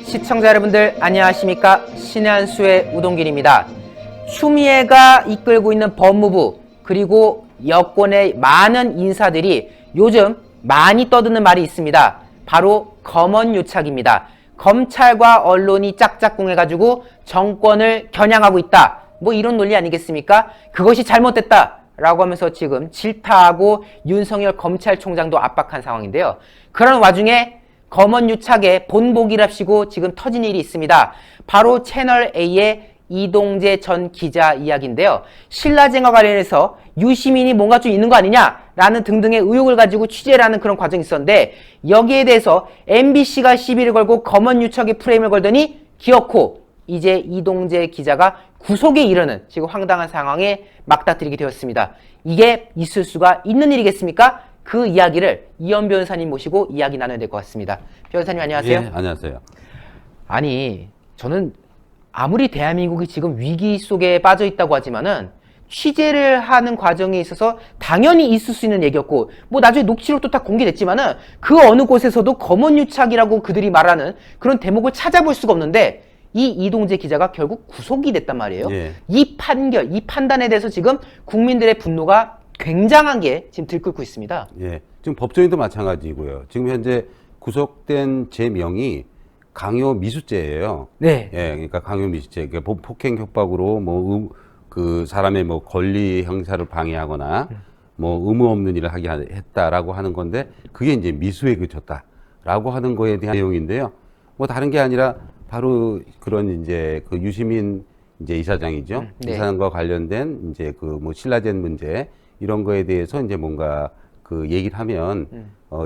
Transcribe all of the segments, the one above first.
시청자 여러분들 안녕하십니까? 신의 한 수의 우동길입니다. 추미애가 이끌고 있는 법무부 그리고 여권의 많은 인사들이 요즘 많이 떠드는 말이 있습니다. 바로 검언유착입니다. 검찰과 언론이 짝짝꿍해가지고 정권을 겨냥하고 있다. 뭐 이런 논리 아니겠습니까? 그것이 잘못됐다 라고 하면서 지금 질타하고 윤석열 검찰총장도 압박한 상황인데요. 그런 와중에 검언유착의 본보기랍시고 지금 터진 일이 있습니다. 바로 채널A의 이동재 전 기자 이야기인데요. 신라젠과 관련해서 유시민이 뭔가 좀 있는 거 아니냐라는 등등의 의혹을 가지고 취재를 하는 그런 과정이 있었는데, 여기에 대해서 MBC가 시비를 걸고 검언유착의 프레임을 걸더니 기어코 이제 이동재 기자가 구속에 이르는 지금 황당한 상황에 막다트리게 되었습니다. 이게 있을 수가 있는 일이겠습니까? 그 이야기를 이현 변호사님 모시고 이야기 나눠야 될 것 같습니다. 변호사님 안녕하세요. 예, 안녕하세요. 아니, 저는 아무리 대한민국이 지금 위기 속에 빠져 있다고 하지만은 취재를 하는 과정에 있어서 당연히 있을 수 있는 얘기였고, 뭐 나중에 녹취록도 다 공개됐지만은 그 어느 곳에서도 검언유착이라고 그들이 말하는 그런 대목을 찾아볼 수가 없는데, 이 이동재 기자가 결국 구속이 됐단 말이에요. 예. 이 판결, 이 판단에 대해서 지금 국민들의 분노가 굉장한 게 지금 들끓고 있습니다. 예, 지금 법조인도 마찬가지고요. 지금 현재 구속된 제명이 강요 미수죄예요. 네. 예, 그러니까 강요 미수죄, 그러니까 폭행 협박으로 그 사람의 뭐 권리 행사를 방해하거나 뭐 의무 없는 일을 하게 했다라고 하는 건데, 그게 이제 미수에 그쳤다라고 하는 거에 대한 내용인데요. 뭐 다른 게 아니라 바로 그런 이제 그 유시민 이제 이사장이죠. 네. 이사장과 관련된 이제 그 뭐 신라젠 문제 이런 거에 대해서 이제 뭔가 그 얘기를 하면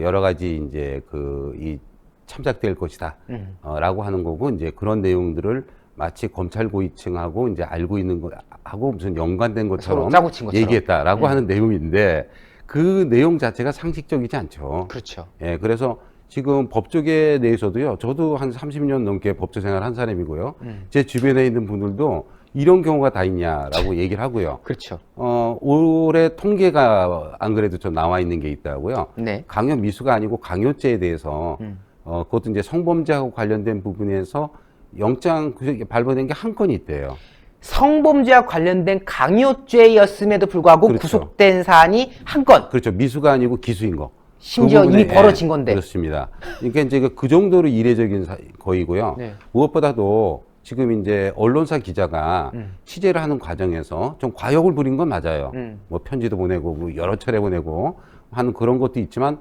여러 가지 이제 그 이 참작될 것이다 라고 하는 거고, 이제 그런 내용들을 마치 검찰 고위층하고 이제 알고 있는 거 하고 무슨 연관된 것처럼 짜고 친 것처럼 얘기했다라고 하는 내용인데, 그 내용 자체가 상식적이지 않죠. 그렇죠. 예, 그래서 지금 법조계 내에서도요, 저도 한 30년 넘게 법조 생활 한 사람이고요. 제 주변에 있는 분들도 이런 경우가 다 있냐라고 얘기를 하고요. 그렇죠. 올해 통계가 안 그래도 좀 나와 있는 게 있다고요. 네. 강요 미수가 아니고 강요죄에 대해서 그것도 이제 성범죄하고 관련된 부분에서 영장 발부된 게 한 건이 있대요. 성범죄와 관련된 강요죄였음에도 불구하고 그렇죠. 구속된 사안이 한 건. 그렇죠. 미수가 아니고 기수인 거. 심지어 그 부분에, 이미 벌어진 건데. 그렇습니다. 그러니까 이제 그 정도로 이례적인 거이고요. 네. 무엇보다도 지금 이제 언론사 기자가 취재를 하는 과정에서 좀 과욕을 부린 건 맞아요. 뭐 편지도 보내고 뭐 여러 차례 보내고 하는 그런 것도 있지만,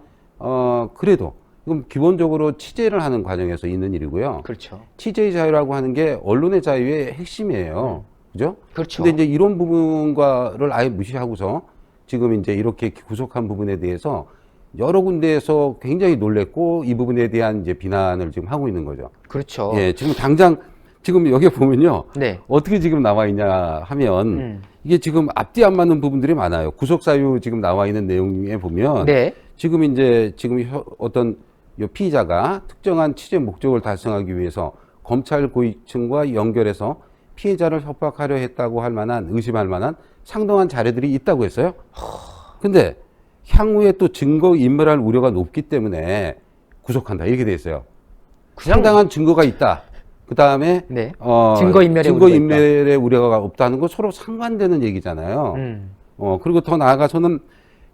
그래도 이건 기본적으로 취재를 하는 과정에서 있는 일이고요. 그렇죠. 취재의 자유라고 하는 게 언론의 자유의 핵심이에요. 그죠? 그렇죠. 근데 이제 이런 부분과를 아예 무시하고서 지금 이제 이렇게 구속한 부분에 대해서 여러 군데에서 굉장히 놀랬고, 이 부분에 대한 이제 비난을 지금 하고 있는 거죠. 그렇죠. 예, 지금 당장 지금 여기 보면요. 네. 어떻게 지금 나와 있냐 하면 이게 지금 앞뒤 안 맞는 부분들이 많아요. 구속사유 지금 나와 있는 내용에 보면 네. 지금 이제 어떤 요 피의자가 특정한 취재 목적을 달성하기 위해서 검찰 고위층과 연결해서 피해자를 협박하려 했다고 할 만한, 의심할 만한 상당한 자료들이 있다고 했어요. 근데 향후에 또 증거 인멸할 우려가 높기 때문에 구속한다 이렇게 돼 있어요. 상당한 증거가 있다. 그 다음에 네. 증거인멸의 우려가 없다는 거 서로 상반되는 얘기잖아요. 그리고 더 나아가서는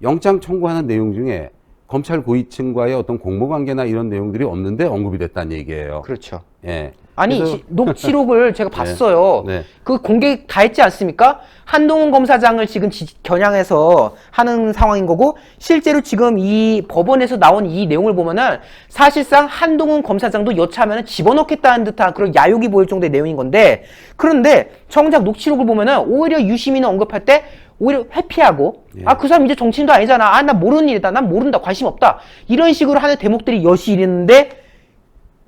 영장 청구하는 내용 중에 검찰 고위층과의 어떤 공모관계나 이런 내용들이 없는데 언급이 됐다는 얘기예요. 그렇죠. 예. 아니, 그래서 녹취록을 제가 봤어요. 네. 그 공개 다 했지 않습니까? 한동훈 검사장을 지금 겨냥해서 하는 상황인 거고, 실제로 지금 이 법원에서 나온 이 내용을 보면은 사실상 한동훈 검사장도 여차하면 집어넣겠다는 듯한 그런 야욕이 보일 정도의 내용인 건데, 그런데 정작 녹취록을 보면은 오히려 유시민을 언급할 때 오히려 회피하고, 예. 그 사람 이제 정치인도 아니잖아. 나 모르는 일이다. 난 모른다. 관심 없다. 이런 식으로 하는 대목들이 여시 있는데,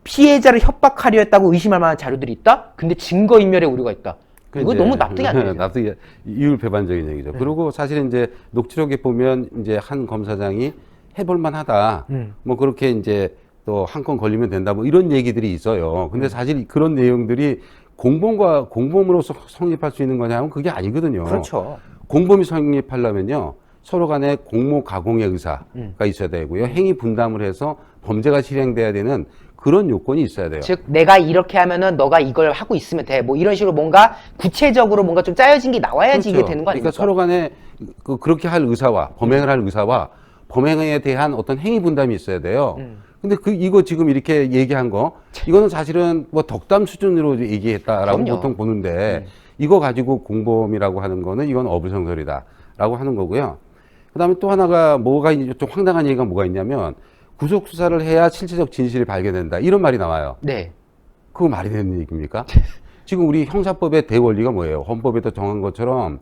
피해자를 협박하려 했다고 의심할 만한 자료들이 있다? 근데 증거인멸의 우려가 있다. 이거 너무 납득이 안 되죠. 납득이, 이율배반적인 얘기죠. 그리고 사실은 이제 녹취록에 보면 이제 한 검사장이 해볼만 하다. 뭐 그렇게 이제 또 한 건 걸리면 된다. 뭐 이런 얘기들이 있어요. 근데 사실 그런 내용들이 공범으로서 성립할 수 있는 거냐면 그게 아니거든요. 그렇죠. 공범이 성립하려면요, 서로 간에 공모 가공의 의사가 있어야 되고요. 행위 분담을 해서 범죄가 실행돼야 되는 그런 요건이 있어야 돼요. 즉 내가 이렇게 하면은 너가 이걸 하고 있으면 돼. 뭐 이런 식으로 뭔가 구체적으로 뭔가 좀 짜여진 게 나와야지 그렇죠. 이게 되는 거 아닙니까? 그러니까 서로 간에 그렇게 할 의사와 범행을 할 의사와 범행에 대한 어떤 행위 분담이 있어야 돼요. 근데 이거 지금 이렇게 얘기한 거, 이거는 사실은 뭐 덕담 수준으로 얘기했다라고 그럼요. 보통 보는데, 이거 가지고 공범이라고 하는 거는 이건 어불성설이다라고 하는 거고요. 그 다음에 또 하나가 뭐가, 좀 황당한 얘기가 뭐가 있냐면, 구속 수사를 해야 실체적 진실이 발견된다. 이런 말이 나와요. 네. 그거 말이 되는 얘기입니까? 지금 우리 형사법의 대원리가 뭐예요? 헌법에도 정한 것처럼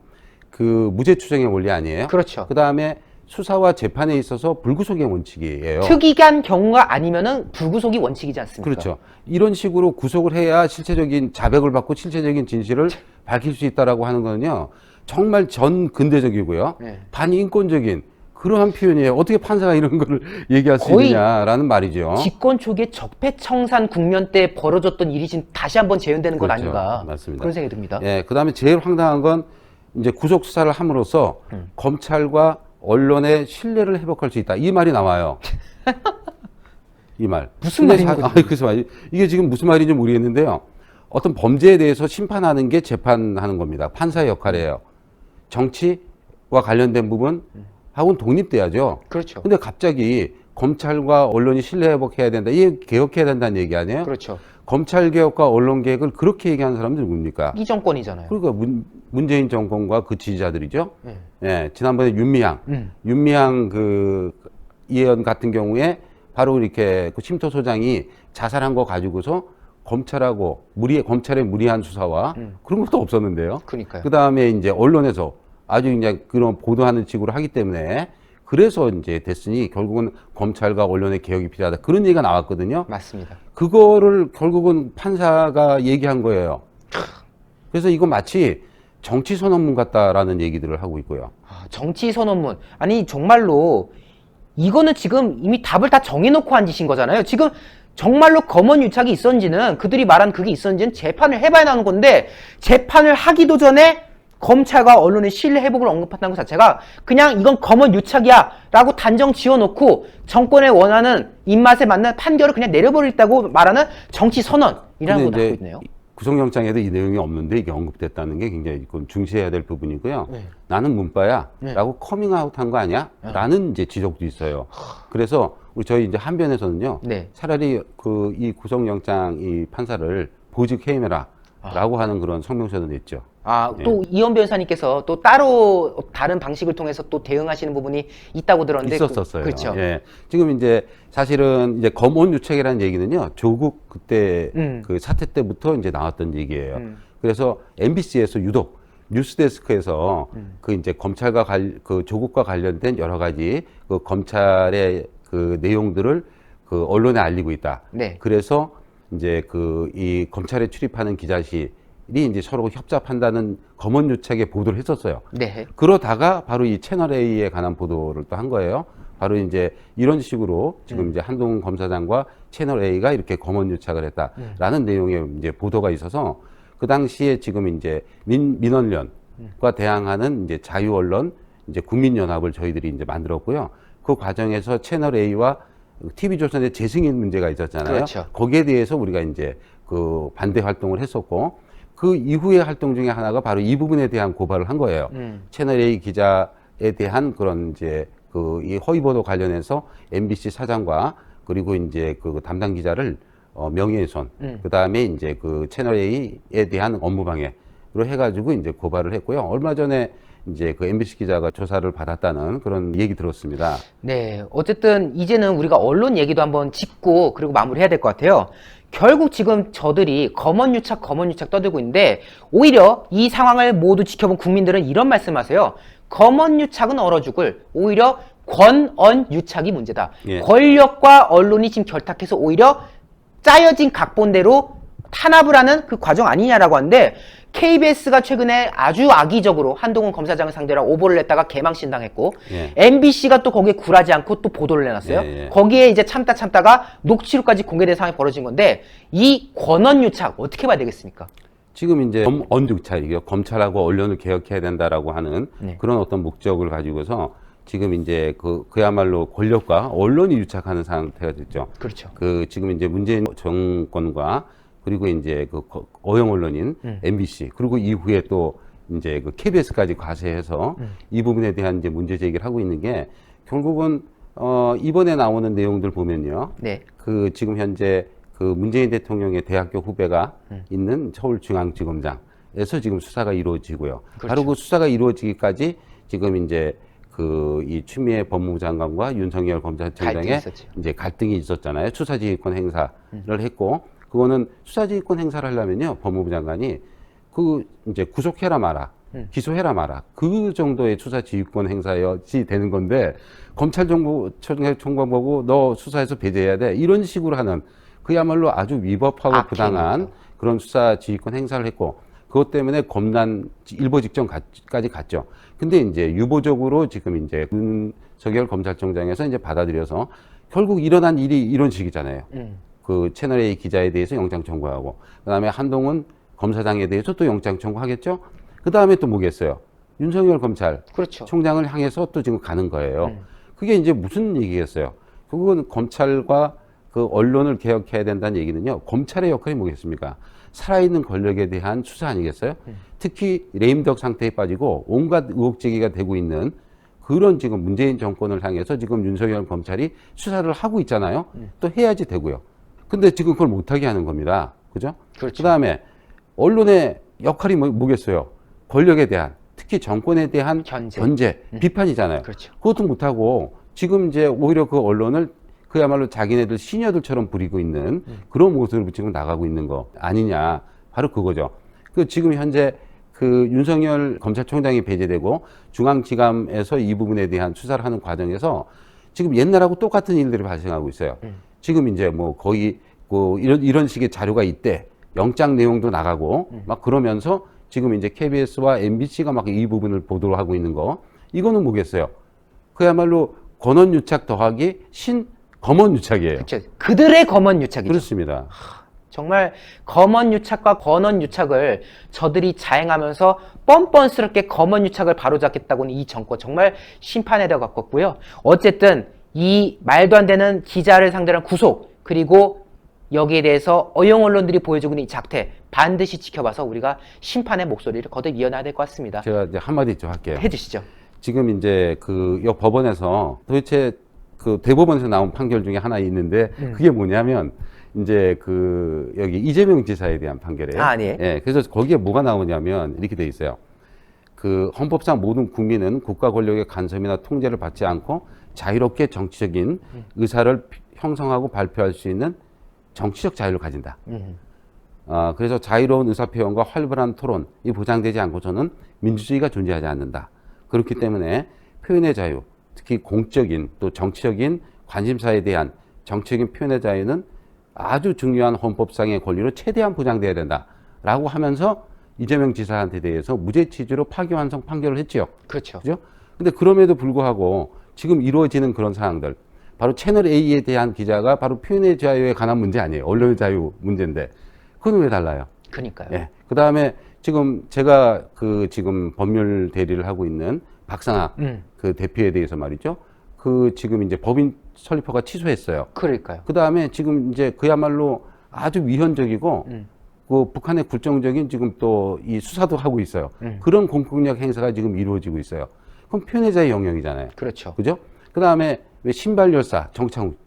그 무죄 추정의 원리 아니에요? 그렇죠. 그 다음에 수사와 재판에 있어서 불구속의 원칙이에요. 특이한 경우가 아니면은 불구속이 원칙이지 않습니까? 그렇죠. 이런 식으로 구속을 해야 실체적인 자백을 받고 실체적인 진실을 밝힐 수 있다라고 하는 거는요, 정말 전 근대적이고요, 네. 반인권적인 그러한 표현이에요. 어떻게 판사가 이런 거를 얘기할 수 거의 있느냐라는 말이죠. 집권 초기에 적폐청산 국면 때 벌어졌던 일이 지금 다시 한번 재현되는 것 그렇죠. 아닌가. 맞습니다. 그런 생각이 듭니다. 예, 그 다음에 제일 황당한 건 이제 구속 수사를 함으로써 검찰과 언론의 신뢰를 회복할 수 있다. 이 말이 나와요. 이 말. 무슨 말인 거죠? 그래서 이게 지금 무슨 말인지 모르겠는데요. 어떤 범죄에 대해서 심판하는 게 재판하는 겁니다. 판사의 역할이에요. 정치와 관련된 부분하고는 독립돼야죠. 그렇죠. 근데 갑자기 검찰과 언론이 신뢰 회복해야 된다. 이게 개혁해야 된다는 얘기 아니에요? 그렇죠. 검찰 개혁과 언론 개혁을 그렇게 얘기하는 사람들이 누굽니까? 이 정권이잖아요. 그러니까 문재인 정권과 그 지지자들이죠. 네. 예, 지난번에 윤미향 그 의원 같은 경우에 바로 이렇게 그 쉼터소장이 자살한 거 가지고서 검찰하고 검찰의 무리한 수사와 그런 것도 없었는데요. 그러니까요. 그 다음에 이제 언론에서 아주 이제 그런 보도하는 식으로 하기 때문에 그래서 이제 됐으니 결국은 검찰과 언론의 개혁이 필요하다. 그런 얘기가 나왔거든요. 맞습니다. 그거를 결국은 판사가 얘기한 거예요. 그래서 이거 마치 정치 선언문 같다라는 얘기들을 하고 있고요. 정치 선언문. 아니 정말로 이거는 지금 이미 답을 다 정해놓고 한 짓인 거잖아요. 지금 정말로 검언 유착이 있었는지는 그들이 말한 그게 있었는지는 재판을 해봐야 나는 건데 재판을 하기도 전에 검찰과 언론의 신뢰 회복을 언급한다는 것 자체가 그냥 이건 검언 유착이야 라고 단정 지어놓고 정권의 원하는 입맛에 맞는 판결을 그냥 내려버리겠다고 말하는 정치 선언이라는 것도 하고 있네요. 구속영장에도 이 내용이 없는데 이게 언급됐다는 게 굉장히 이건 중시해야 될 부분이고요. 네. 나는 문바야 네. 라고 커밍아웃 한 거 아니야? 라는 이제 지적도 있어요. 그래서 저희 이제 한변에서는요. 네. 차라리 이 구속영장 이 판사를 보직 해임해라 라고 하는 그런 성명서도 냈죠. 또 이현 변호사님께서 또 따로 다른 방식을 통해서 또 대응하시는 부분이 있다고 들었는데 있었었어요. 그렇죠. 예. 지금 이제 사실은 이제 검언 유착이라는 얘기는요. 조국 그때 그 사태 때부터 이제 나왔던 얘기예요. 그래서 MBC에서 유독 뉴스데스크에서 그 이제 검찰과 그 조국과 관련된 여러 가지 그 검찰의 그 내용들을 그 언론에 알리고 있다. 네. 그래서 이제 이 검찰에 출입하는 기자실이 이제 서로 협잡한다는 검언 유착의 보도를 했었어요. 네. 그러다가 바로 이 채널A에 관한 보도를 또 한 거예요. 바로 이제 이런 식으로 지금 이제 한동훈 검사장과 채널A가 이렇게 검언 유착을 했다라는 내용의 이제 보도가 있어서 그 당시에 지금 이제 민언련과 대항하는 이제 자유언론 이제 국민연합을 저희들이 이제 만들었고요. 그 과정에서 채널A와 TV조선의 재승인 문제가 있었잖아요. 그렇죠. 거기에 대해서 우리가 이제 그 반대 활동을 했었고 그 이후의 활동 중에 하나가 바로 이 부분에 대한 고발을 한 거예요. 채널A 기자에 대한 그런 이제 이 허위 보도 관련해서 MBC 사장과 그리고 이제 그 담당 기자를 명예훼손, 그 다음에 이제 그 채널A에 대한 업무방해로 해가지고 이제 고발을 했고요. 얼마 전에 이제 그 MBC 기자가 조사를 받았다는 그런 얘기 들었습니다. 네. 어쨌든 이제는 우리가 언론 얘기도 한번 짚고 그리고 마무리해야 될 것 같아요. 결국 지금 저들이 검언 유착 떠들고 있는데 오히려 이 상황을 모두 지켜본 국민들은 이런 말씀하세요. 검언 유착은 얼어 죽을 오히려 권언 유착이 문제다. 예. 권력과 언론이 지금 결탁해서 오히려 짜여진 각본대로 탄압을 하는 그 과정 아니냐라고 하는데 KBS가 최근에 아주 악의적으로 한동훈 검사장을 상대로 오보를 냈다가 개망신당했고 예. MBC가 또 거기에 굴하지 않고 또 보도를 내놨어요. 예. 거기에 이제 참다가 녹취록까지 공개된 상황이 벌어진 건데 이 권언 유착 어떻게 봐야 되겠습니까? 지금 이제 검언 유착이요. 검찰하고 언론을 개혁해야 된다라고 하는 네. 그런 어떤 목적을 가지고서 지금 이제 그야말로 권력과 언론이 유착하는 상태가 됐죠. 그렇죠. 지금 이제 문재인 정권과 그리고 이제 어영 언론인 MBC 그리고 이후에 또 이제 KBS까지 과세해서 이 부분에 대한 이제 문제 제기를 하고 있는 게 결국은 이번에 나오는 내용들 보면요. 네. 지금 현재 문재인 대통령의 대학교 후배가 있는 서울중앙지검장에서 지금 수사가 이루어지고요. 그렇죠. 바로 그 수사가 이루어지기까지 지금 이제 이 추미애 법무부 장관과 윤석열 검찰총장의 이제 갈등이 있었잖아요. 수사지휘권 행사를 했고, 그거는 수사지휘권 행사를 하려면요, 법무부 장관이 이제 구속해라 마라, 기소해라 마라, 그 정도의 수사지휘권 행사였지 되는 건데, 검찰총장 보고 너 수사해서 배제해야 돼, 이런 식으로 하는 그야말로 아주 위법하고 부당한 그런 수사지휘권 행사를 했고, 그것 때문에 검난 일보 직전까지 갔죠. 근데 이제 유보적으로 지금 이제 윤석열 검찰총장에서 이제 받아들여서 결국 일어난 일이 이런 식이잖아요. 채널A 기자에 대해서 영장 청구하고, 그 다음에 한동훈 검사장에 대해서 또 영장 청구하겠죠. 그 다음에 또 뭐겠어요? 윤석열 검찰 그렇죠. 총장을 향해서 또 지금 가는 거예요. 그게 이제 무슨 얘기겠어요? 그건 검찰과 언론을 개혁해야 된다는 얘기는요. 검찰의 역할이 뭐겠습니까? 살아있는 권력에 대한 수사 아니겠어요? 특히 레임덕 상태에 빠지고 온갖 의혹 제기가 되고 있는 그런 지금 문재인 정권을 향해서 지금 윤석열 검찰이 수사를 하고 있잖아요. 또 해야지 되고요. 근데 지금 그걸 못하게 하는 겁니다. 그죠? 그렇죠. 그다음에 언론의 역할이 뭐겠어요? 권력에 대한, 특히 정권에 대한 견제, 비판이잖아요. 그렇죠. 그것도 못하고 지금 이제 오히려 그 언론을 그야말로 자기네들 시녀들처럼 부리고 있는 그런 모습으로 지금 나가고 있는 거 아니냐. 바로 그거죠. 지금 현재 윤석열 검찰총장이 배제되고 중앙지검에서 이 부분에 대한 수사를 하는 과정에서 지금 옛날하고 똑같은 일들이 발생하고 있어요. 지금 이제 뭐 거의 이런 식의 자료가 있대. 영장 내용도 나가고 막 그러면서 지금 이제 KBS와 MBC가 막 이 부분을 보도를 하고 있는 거. 이거는 뭐겠어요? 그야말로 권언유착 더하기 검언유착이에요. 그렇죠. 그들의 검언유착이죠. 그렇습니다. 정말 검언유착과 권언유착을 저들이 자행하면서 뻔뻔스럽게 검언유착을 바로잡겠다고는 이 정권 정말 심판에 대해 갖고요. 어쨌든 이 말도 안 되는 기자를 상대로 한 구속, 그리고 여기에 대해서 어용 언론들이 보여주고 있는 이 작태 반드시 지켜봐서 우리가 심판의 목소리를 거듭 이어나야 될 것 같습니다. 제가 이제 한마디 좀 할게요. 해주시죠. 지금 이제 이 법원에서 도대체 대법원에서 나온 판결 중에 하나 있는데 그게 뭐냐면 이제 여기 이재명 지사에 대한 판결이에요. 아, 네. 예, 그래서 거기에 뭐가 나오냐면 이렇게 돼 있어요. 헌법상 모든 국민은 국가 권력의 간섭이나 통제를 받지 않고 자유롭게 정치적인 의사를 형성하고 발표할 수 있는 정치적 자유를 가진다. 그래서 자유로운 의사표현과 활발한 토론이 보장되지 않고서는 민주주의가 존재하지 않는다. 그렇기 때문에 표현의 자유, 특히 공적인 또 정치적인 관심사에 대한 정치적인 표현의 자유는 아주 중요한 헌법상의 권리로 최대한 보장돼야 된다라고 하면서 이재명 지사한테 대해서 무죄 취지로 파기환송 판결을 했지요. 그렇죠. 그죠? 근데 그럼에도 불구하고 지금 이루어지는 그런 상황들, 바로 채널 A에 대한 기자가 바로 표현의 자유에 관한 문제 아니에요. 언론의 자유 문제인데 그건 왜 달라요? 그러니까요. 예. 그 다음에 지금 제가 지금 법률 대리를 하고 있는 박상학 대표에 대해서 말이죠. 지금 이제 법인 설립허가 취소했어요. 그러니까요. 그 다음에 지금 이제 그야말로 아주 위헌적이고 북한의 굴종적인 지금 또 이 수사도 하고 있어요. 그런 공권력 행사가 지금 이루어지고 있어요. 그럼 표현의 자유 영역이잖아요. 그렇죠. 그죠? 그 다음에 왜 신발 열사 정창욱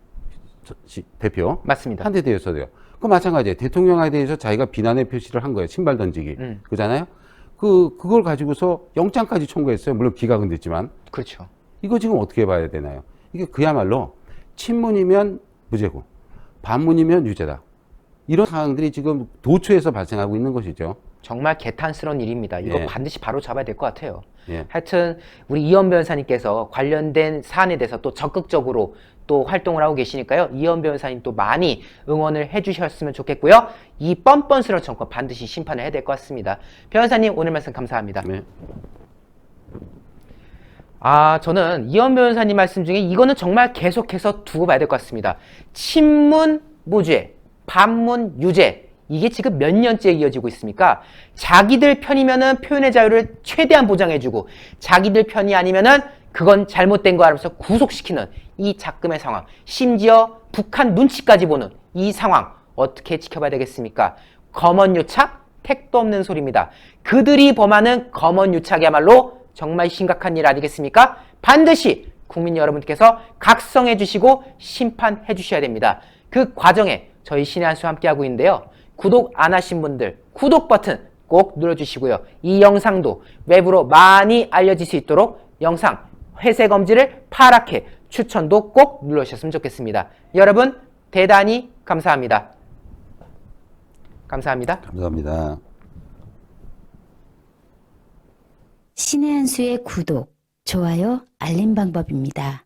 대표 맞습니다. 한테 대해서도요. 그 마찬가지예요. 대통령에 대해서 자기가 비난의 표시를 한 거예요. 신발 던지기. 그잖아요. 그걸 가지고서 영장까지 청구했어요. 물론 기각은 됐지만. 그렇죠. 이거 지금 어떻게 봐야 되나요? 이게 그야말로 친문이면 무죄고 반문이면 유죄다. 이런 상황들이 지금 도처에서 발생하고 있는 것이죠. 정말 개탄스러운 일입니다. 이거 예. 반드시 바로 잡아야 될 것 같아요. 예. 하여튼 우리 이현 변호사님께서 관련된 사안에 대해서 또 적극적으로 또 활동을 하고 계시니까요. 이현 변호사님 또 많이 응원을 해주셨으면 좋겠고요. 이 뻔뻔스러운 정권 반드시 심판을 해야 될 것 같습니다. 변호사님 오늘 말씀 감사합니다. 네. 저는 이현 변호사님 말씀 중에 이거는 정말 계속해서 두고 봐야 될 것 같습니다. 친문 무죄, 반문 유죄. 이게 지금 몇 년째 이어지고 있습니까? 자기들 편이면은 표현의 자유를 최대한 보장해주고 자기들 편이 아니면은 그건 잘못된 거 알면서 구속시키는 이 작금의 상황, 심지어 북한 눈치까지 보는 이 상황 어떻게 지켜봐야 되겠습니까? 검언유착? 택도 없는 소리입니다. 그들이 범하는 검언유착이야말로 정말 심각한 일 아니겠습니까? 반드시 국민 여러분께서 각성해 주시고 심판해 주셔야 됩니다. 그 과정에 저희 신의 한 수 함께하고 있는데요. 구독 안 하신 분들 구독 버튼 꼭 눌러주시고요. 이 영상도 외부로 많이 알려질 수 있도록 영상 회색 엄지를 파랗게 추천도 꼭 눌러주셨으면 좋겠습니다. 여러분 대단히 감사합니다. 감사합니다. 감사합니다. 신의 한 수의 구독, 좋아요, 알림 방법입니다.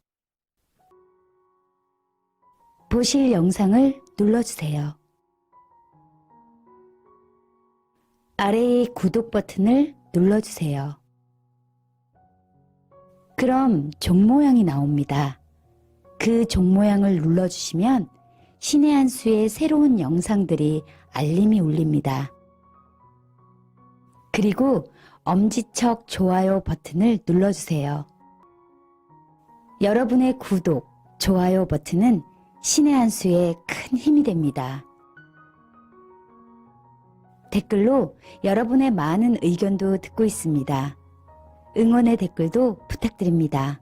보실 영상을 눌러주세요. 아래의 구독 버튼을 눌러주세요. 그럼 종 모양이 나옵니다. 그 종 모양을 눌러주시면 신의 한 수의 새로운 영상들이 알림이 울립니다. 그리고 엄지척 좋아요 버튼을 눌러주세요. 여러분의 구독, 좋아요 버튼은 신의 한 수에 큰 힘이 됩니다. 댓글로 여러분의 많은 의견도 듣고 있습니다. 응원의 댓글도 부탁드립니다.